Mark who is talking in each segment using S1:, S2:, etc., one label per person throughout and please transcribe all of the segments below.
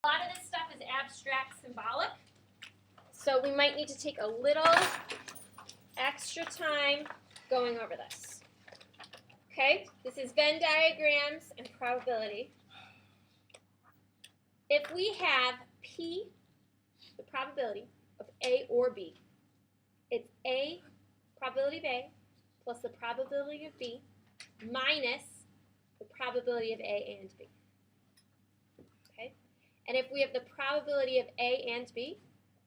S1: A lot of this stuff is abstract symbolic, so we might need to take a little extra time going over this. Okay, this is Venn diagrams and probability. If we have P, the probability of A or B, it's A, probability of A, plus the probability of B, minus the probability of A and B. Okay? And if we have the probability of A and B,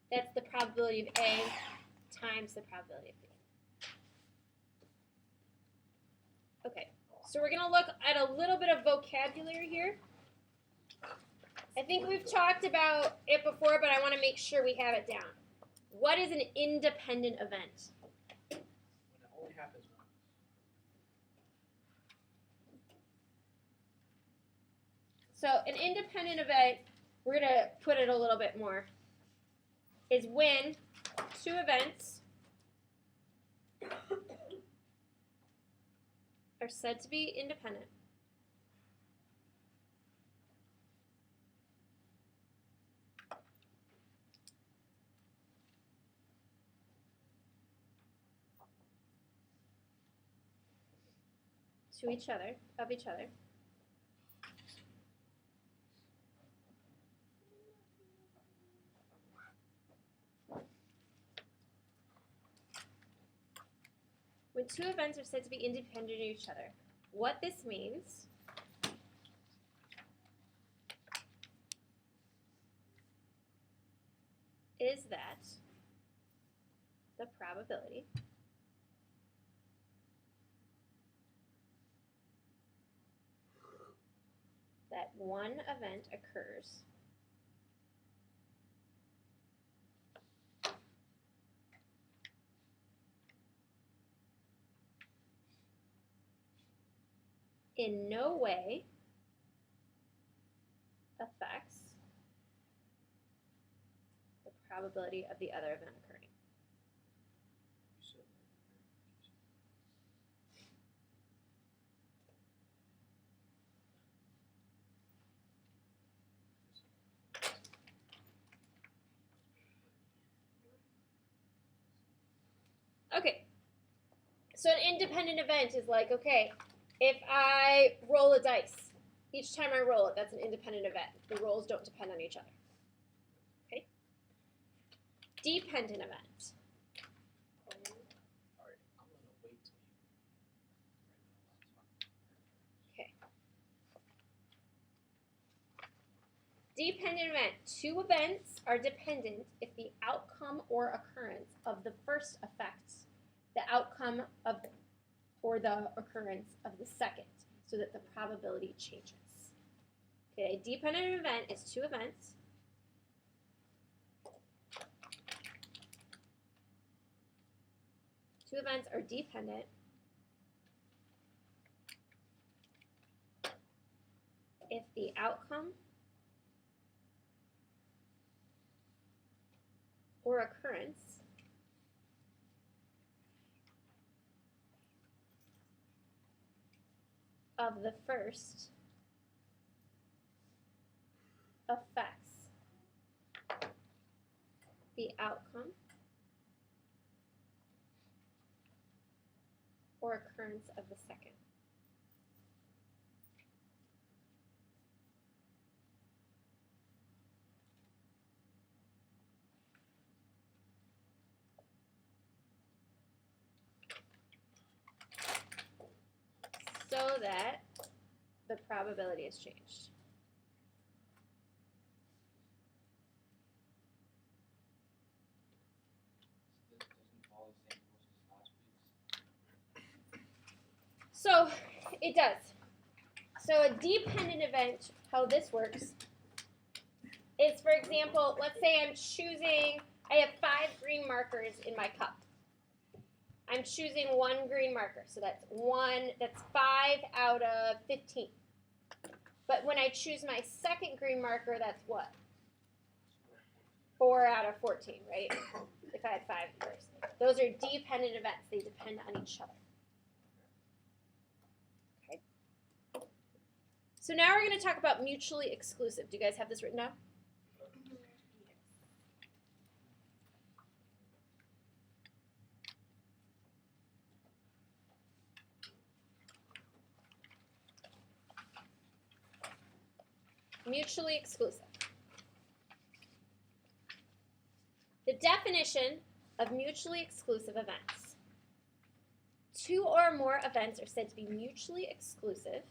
S1: that's the probability of A times the probability of B. Okay, so we're going to look at a little bit of vocabulary here. I think we've talked about it before, but I want to make sure we have it down. What is an independent event?
S2: When it only happens once.
S1: So an independent event, we're going to put it a little bit more, is when two events are said to be independent. To each other, of each other. When two events are said to be independent of each other, what this means is that the probability that one event occurs in no way affects the probability of the other event occurring. Okay, so an independent event is like, okay, if I roll a dice, each time I roll it, that's an independent event. The rolls don't depend on each other. Okay? Dependent event. Okay. Dependent event. Two events are dependent if the outcome or occurrence of the first affects the outcome of or the occurrence of the second, so that the probability changes. Okay, a dependent event is two events. Two events are dependent if the outcome or occurrence of the first affects the outcome or occurrence of the second. So that the probability is changed. So it does. So a dependent event, how this works, is, for example, let's say I'm choosing, I have 5 green markers in my cup. I'm choosing 1 green marker, so that's 5 out of 15. But when I choose my second green marker, that's what? 4 out of 14, right? If I had 5 first. Those are dependent events. They depend on each other. Okay. So now we're going to talk about mutually exclusive. Do you guys have this written down? mutually exclusive. The definition of mutually exclusive events. Two or more events are said to be mutually exclusive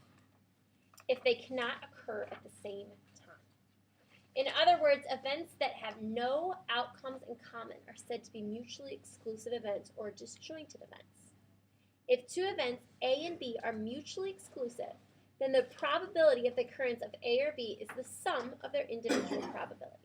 S1: if they cannot occur at the same time. In other words, events that have no outcomes in common are said to be mutually exclusive events or disjointed events. If two events, A and B, are mutually exclusive, then the probability of the occurrence of A or B is the sum of their individual probabilities.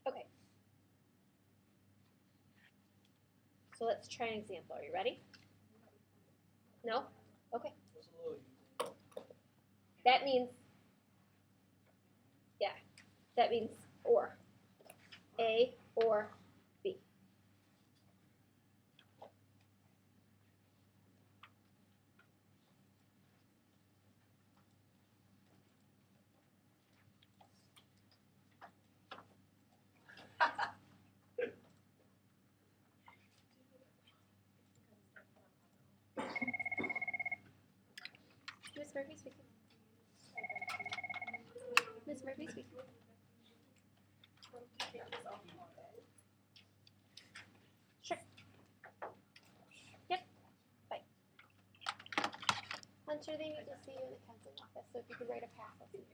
S1: Okay. So let's try an example. Are you ready? No? Okay.
S2: What's a little
S1: That means, yeah, that means or. A or B. Ms. Murphy speaking. Ms. Murphy speaking. Sure. Yep. Bye. Hunter, they need to see you in the counseling office, so if you could write a pass, I'll see you.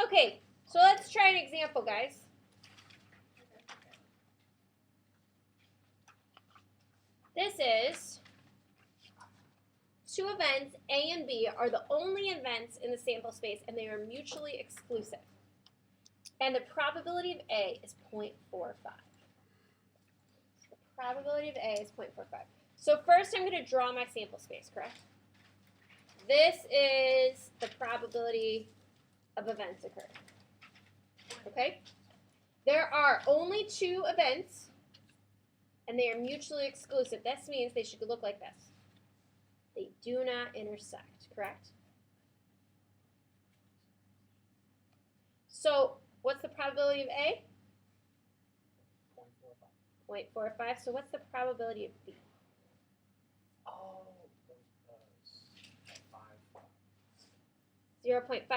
S1: Okay, so let's try an example, guys. This is two events, A and B, are the only events in the sample space, and they are mutually exclusive. And the probability of A is 0.45. The probability of A is 0.45. So first I'm going to draw my sample space, correct? This is the probability of events occurring. Okay? There are only two events, and they are mutually exclusive. This means they should look like this. They do not intersect, correct? So what's the probability of A? 0.45. So what's the probability of B?
S2: Oh,
S1: 0.55,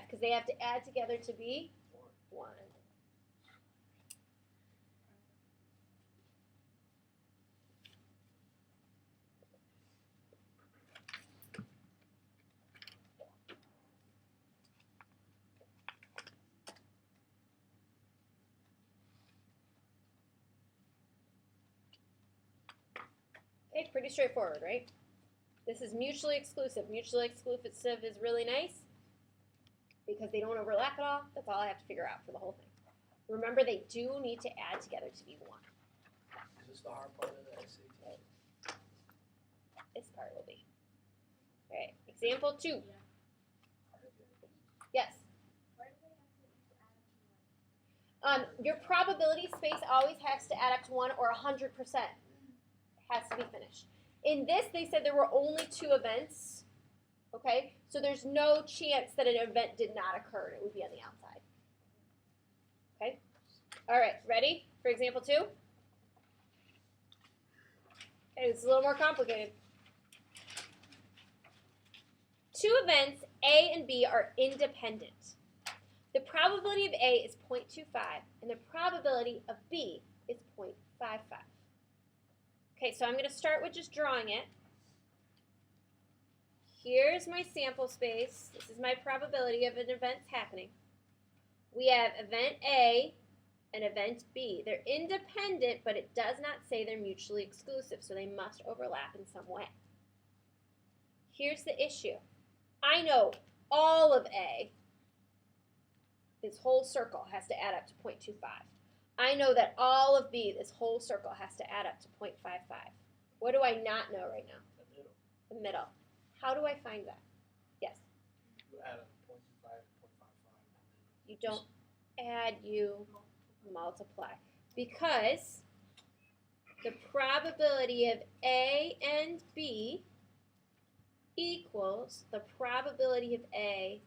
S1: because they have to add together to be 1. Okay, pretty straightforward, right? This is mutually exclusive. Mutually exclusive is really nice because they don't overlap at all. That's all I have to figure out for the whole thing. Remember, they do need to add together to be 1.
S2: Is this the hard part of the SAT?
S1: This part will be. All right, example 2. Yes? Your probability space always has to add up to 1 or 100% has to be finished. In this, they said there were only 2 events, okay? So there's no chance that an event did not occur. It would be on the outside. Okay? All right, ready for example 2? Okay, it's a little more complicated. 2 events, A and B, are independent. The probability of A is 0.25, and the probability of B is 0.55. Okay, so I'm going to start with just drawing it. Here's my sample space. This is my probability of an event happening. We have event A and event B. They're independent, but it does not say they're mutually exclusive, so they must overlap in some way. here's the issue. I know all of A, this whole circle, has to add up to 0.25. I know that all of B, this whole circle, has to add up to 0.55. What do I not know right now?
S2: The middle.
S1: The middle. How do I find that? Yes.
S2: You add up 0.25 and 0.55.
S1: You don't add, you multiply. Because the probability of A and B equals the probability of A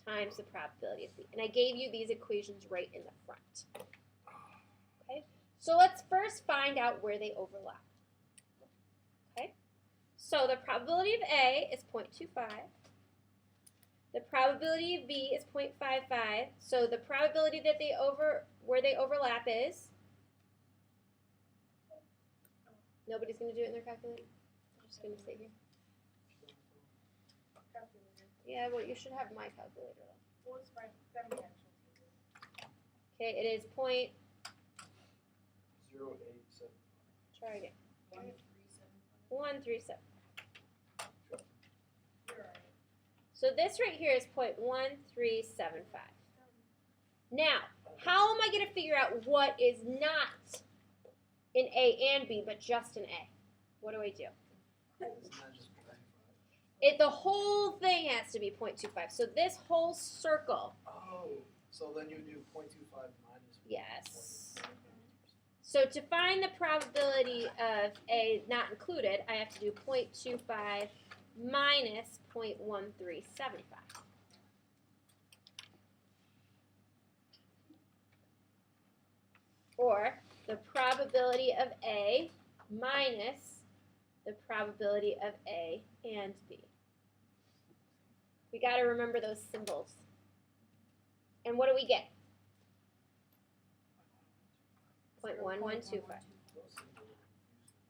S1: times the probability of B. And I gave you these equations right in the front. Okay? So let's first find out where they overlap. Okay? So the probability of A is 0.25. The probability of B is 0.55. So the probability that where they overlap is, nobody's going to do it in their calculator? I'm just going to sit here. Yeah, well, you should have my calculator though.
S3: Well, it's fine. That may actually
S1: Okay, it is point.
S2: 0.087.
S1: Try again.
S3: 137.
S1: 137.
S3: You're right.
S1: So this right here is 0.1375. Now, how am I going to figure out what is not in A and B, but just in A? What do I do?
S2: It's not just 0.25.
S1: The whole thing has to be 0.25. So this whole circle.
S2: Oh, so then you do 0.25 minus.
S1: Yes. So to find the probability of A not included, I have to do 0.25 minus 0.1375. Or the probability of A minus the probability of A and B. We got to remember those symbols. And what do we get? 0.1125.
S2: Are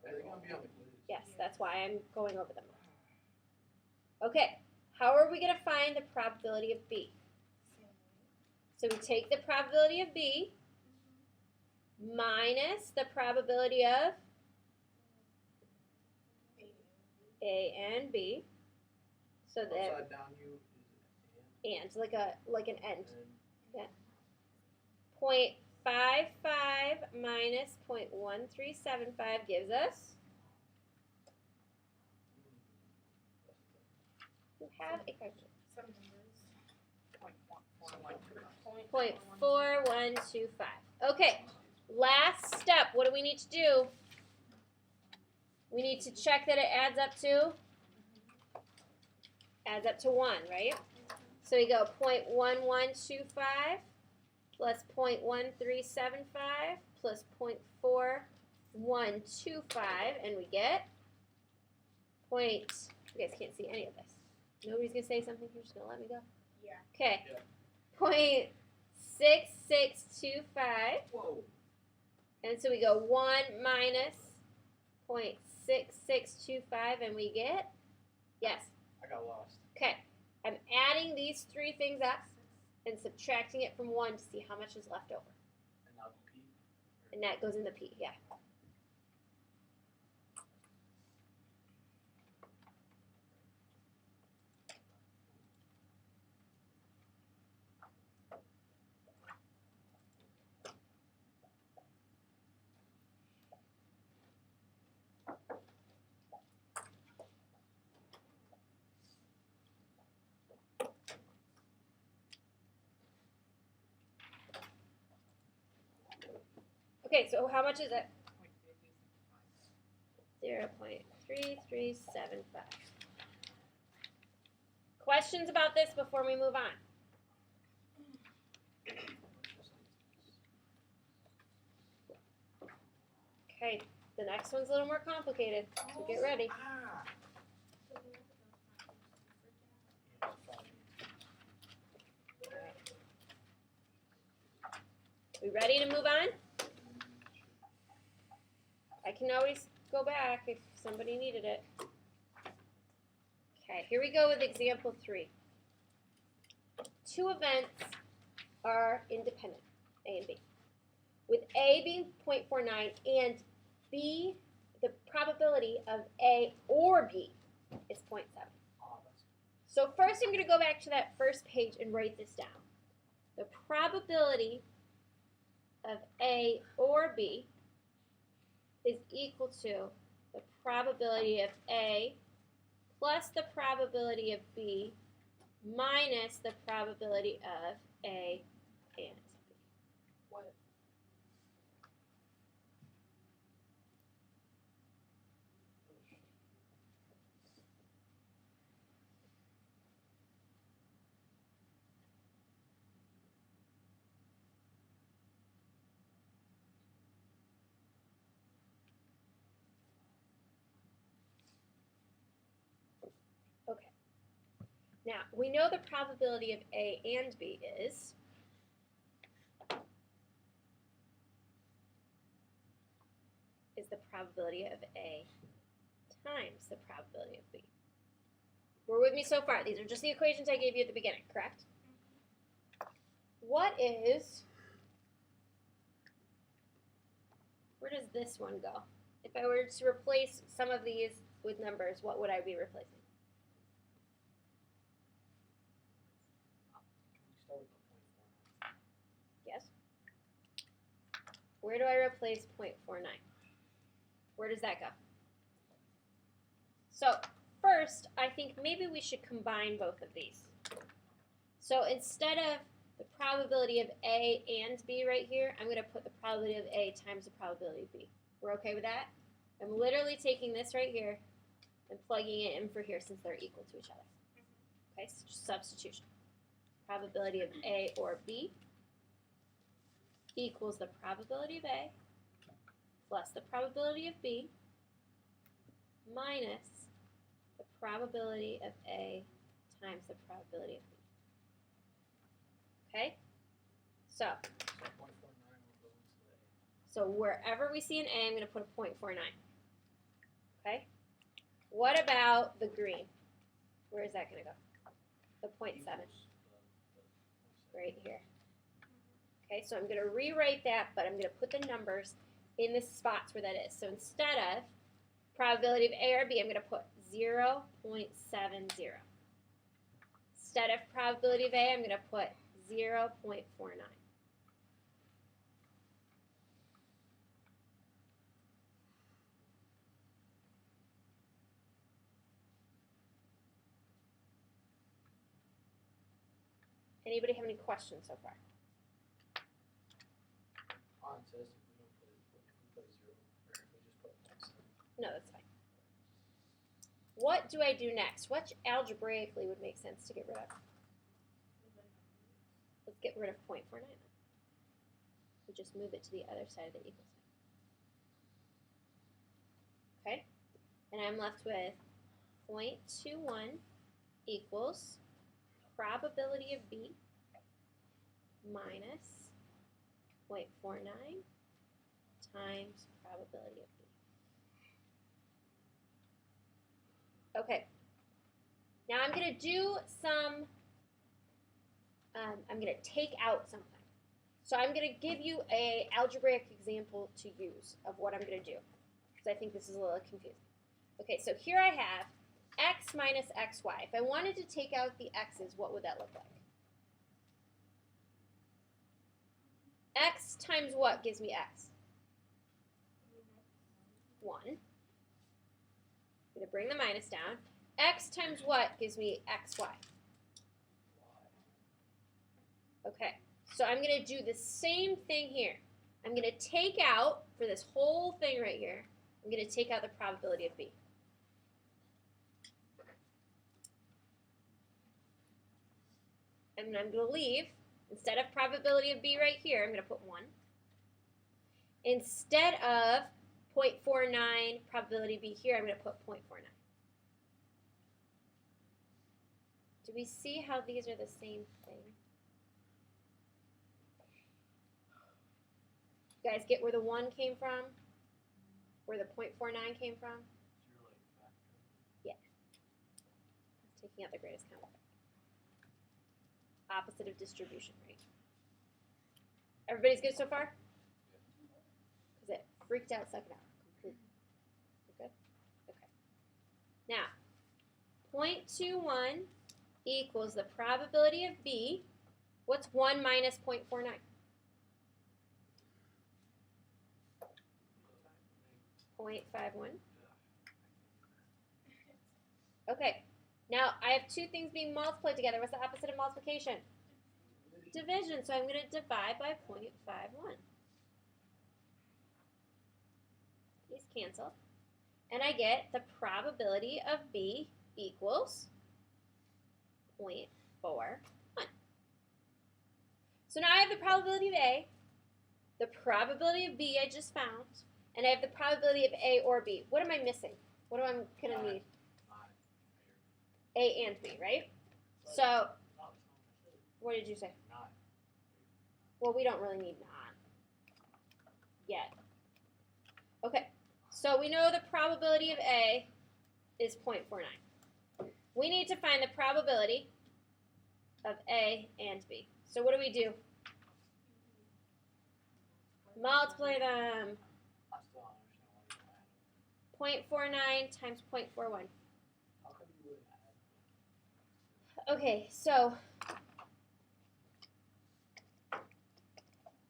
S2: they going to be on the quiz?
S1: Yes, that's why I'm going over them. Okay, how are we going to find the probability of B? So we take the probability of B minus the probability of A and B. So that
S2: Upside down U is
S1: and like an end.
S2: and
S1: 0.55 minus 0.1375 gives us. You have a calculator.
S3: Some numbers.
S1: 0.4125. Okay, last step. What do we need to do? We need to check that it adds up to 1, right? So we go 0.1125 plus 0.1375 plus 0.4125, and we get you guys can't see any of this. Nobody's going to say something? You're just going to let me go?
S3: Yeah.
S1: Okay.
S2: Yeah.
S1: 0.6625.
S2: whoa.
S1: And so we go 1 minus 0.6625, and we get, yes,
S2: I got lost.
S1: okay. I'm adding these three things up and subtracting it from 1 to see how much is left over.
S2: And now P.
S1: And that goes in the P, yeah. Okay, so how much is it? 0.3375. Questions about this before we move on? Okay, the next one's a little more complicated, so get ready.
S2: Ah.
S1: We ready to move on? I can always go back if somebody needed it. Okay, here we go with example 3. Two events are independent, A and B. With A being 0.49 and B, the probability of A or B is 0.7. So first I'm going to go back to that first page and write this down. The probability of A or B is equal to the probability of A plus the probability of B minus the probability of A and B.
S3: What?
S1: Okay. Now, we know the probability of A and B is the probability of A times the probability of B. We're with me so far. These are just the equations I gave you at the beginning, correct? What is, where does this one go? If I were to replace some of these with numbers, what would I be replacing?
S2: Can we start with the 0.49?
S1: Yes? Where do I replace 0.49? Where does that go? So first, I think maybe we should combine both of these. So instead of the probability of A and B right here, I'm going to put the probability of A times the probability of B. We're okay with that? I'm literally taking this right here and plugging it in for here since they're equal to each other. Okay, so just substitution. Probability of A or B equals the probability of A plus the probability of B minus the probability of A times the probability of B. Okay? So,
S2: So 0.49 will go into the A.
S1: so wherever we see an A, I'm going to put a 0.49. Okay? What about the green? Where is that going to go? The 0.7.
S2: Equals the
S1: Right here. Okay, so I'm going to rewrite that, but I'm going to put the numbers in the spots where that is. So instead of probability of A or B, I'm going to put 0.70. Instead of probability of A, I'm going to put 0.49. Anybody have any questions so far?
S2: On test, if we don't put it, if we put a 0, or if we just put 0.7.
S1: No, that's fine. What do I do next? What algebraically would make sense to get rid of? Let's get rid of 0.49. We just move it to the other side of the equal sign. Okay? And I'm left with 0.21 equals probability of B minus 0.49 times probability of B. Okay. Now I'm going to do some, I'm going to take out something. So I'm going to give you an algebraic example to use of what I'm going to do, because I think this is a little confusing. Okay, so here I have x minus xy. If I wanted to take out the x's, what would that look like? X times what gives me x? 1. I'm going to bring the minus down. X times what gives me xy? Okay, so I'm going to do the same thing here. I'm going to take out, for this whole thing right here, I'm going to take out the probability of B. And I'm going to leave, instead of probability of B right here, I'm going to put 1. Instead of 0.49 probability of B here, I'm going to put 0.49. Do we see how these are the same thing? You guys get where the 1 came from? Where the 0.49 came from?
S2: You're like factor.
S1: Yeah. Taking out the greatest common factor. Opposite of distribution, right? Everybody's good so far? Because it freaked out second hour completely. We're good? Okay. Now, 0.21 equals the probability of B. What's 1 minus 0.49? 0.51. Okay, now I have two things being multiplied together. What's the opposite of multiplication? Division. So I'm going to divide by 0.51. These cancel. And I get the probability of B equals 0.41. So now I have the probability of A, the probability of B I just found, and I have the probability of A or B. What am I missing? What am I going to need? A and B, right? So, what did you say? Well, we don't really need not yet. Okay, so we know the probability of A is 0.49. We need to find the probability of A and B. So what do? Multiply them. 0.49 times 0.41. Okay, so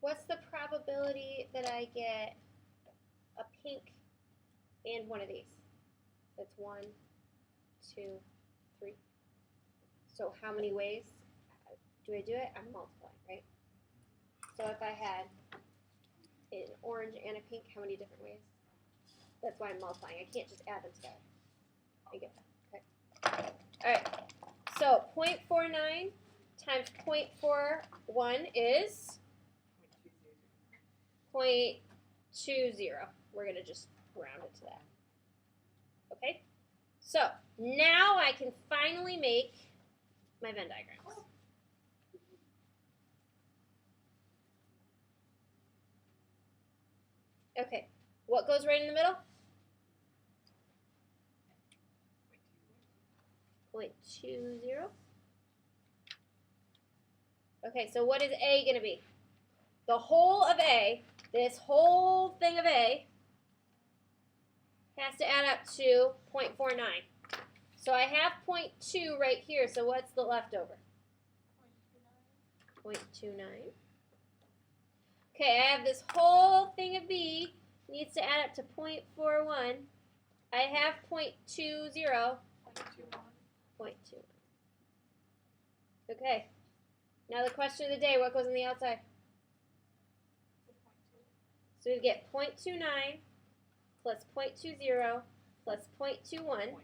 S1: what's the probability that I get a pink and one of these? That's 1, 2, 3. So how many ways do I do it? I'm multiplying, right? So if I had an orange and a pink, how many different ways? That's why I'm multiplying. I can't just add them together. I get that. Okay. All right. So 0.49 times 0.41 is 0.20. We're going to just round it to that. Okay? So now I can finally make my Venn diagrams. Okay, what goes right in the middle? 0.20. Okay, so what is A going to be? The whole of A, this whole thing of A, has to add up to 0.49. So I have 0.2 right here, so what's the leftover? 0.29. Okay, I have this whole thing of B, needs to add up to 0.41. I have 0.20, 0.21. Okay, now the question of the day, what goes on the outside? So we get 0.29 plus 0.20 plus 0.21,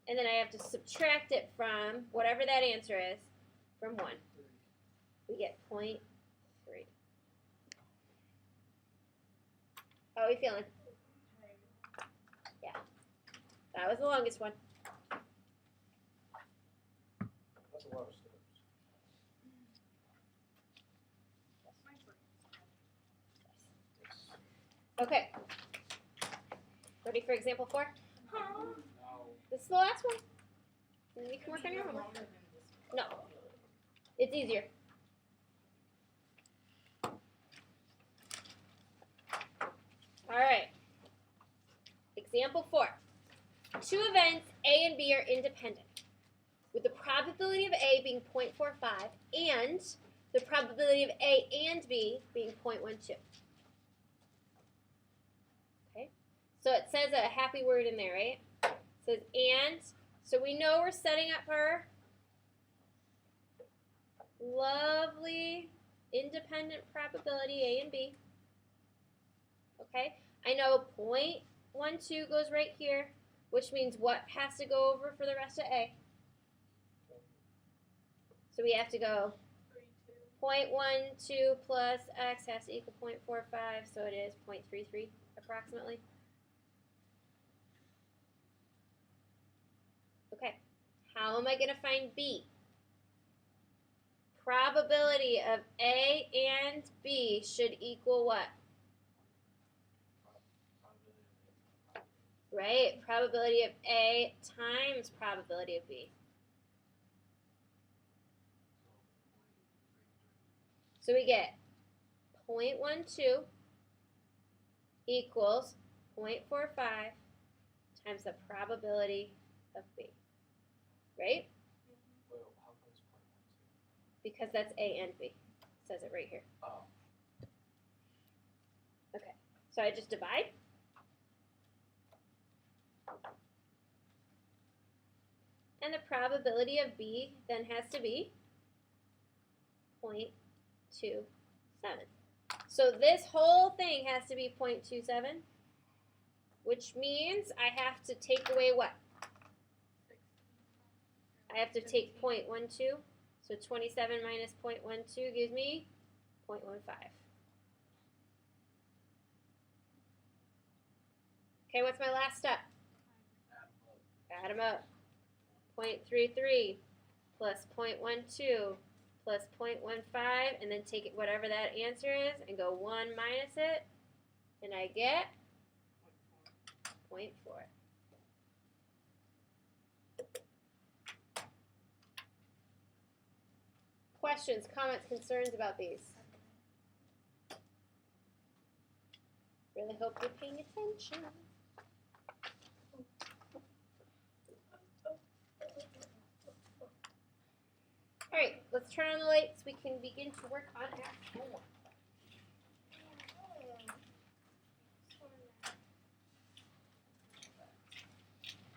S1: and then I have to subtract it from whatever that answer is, from 1. We get 0.3. How are we feeling? Yeah. That was the longest one.
S2: That's a lot of steps.
S1: Okay. Ready for example 4?
S2: No.
S1: This is the last one. And then you can work on your homework. No. It's easier. All right. Example 4. 2 events, A and B, are independent, with the probability of A being 0.45 and the probability of A and B being 0.12. Okay? So it says a happy word in there, right? It says and. So we know we're setting up our lovely independent probability A and B. Okay? I know 0.12 goes right here, which means what has to go over for the rest of A? So we have to go 0.12 plus x has to equal 0.45, so it is 0.33 approximately. Okay, how am I going to find B? Probability of A and B should equal what? Right, probability of A times probability of B. So we get 0.12 equals 0.45 times the probability of B. Right?
S2: Well,
S1: because that's A and B. It says it right here.
S2: Oh.
S1: Okay, so I just divide. And the probability of B then has to be 0.27. So this whole thing has to be 0.27, which means I have to take away what? I have to take 0.12. So 27 minus 0.12 gives me 0.15. Okay, what's my last step? Add them up. 0.33 plus 0.12 plus 0.15, and then take it whatever that answer is and go 1 minus it, and I get 0.4. Questions, comments, concerns about these? Really hope you're paying attention. All right, let's turn on the lights. We can begin to work on our homework.